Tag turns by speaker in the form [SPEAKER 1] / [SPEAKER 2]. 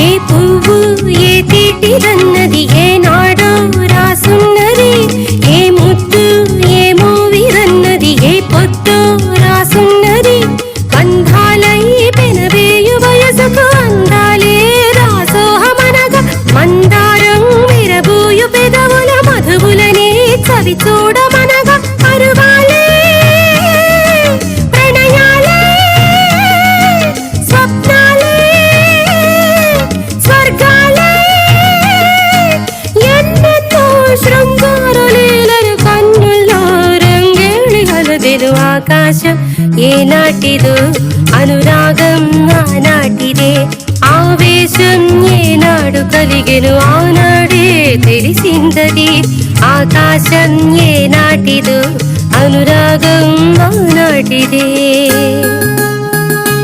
[SPEAKER 1] ఏ పువ్వు ఏ తీటిదన్నది ఏనాడో రాసున్నది, ఏ ముద్దు ఏ మూవిరన్నది ఏ పొద్దు రాసున్నది. బంధాలై పెనవేయు వయసుకు అందాలే రాసోహమనగా, మందారం విరబూయు పెదవుల మధువులనే చవి చూడమనగా, అరువాలే ప్రణయాలే స్వప్నాలే స్వర్గాలే ఎన్నెన్నో శృంగార లీలలు కన్నుల్లో రంగేళి గలదెను. ఆకాశం ఏనాటిదో అనురాగం ఆనాటిదే, ఆవేశం ఏనాడు కలిగెను ఆనాడే తెలిసిందది. ఆకాశం ఏనాటిదో అనురాగం ఆనాటిదే.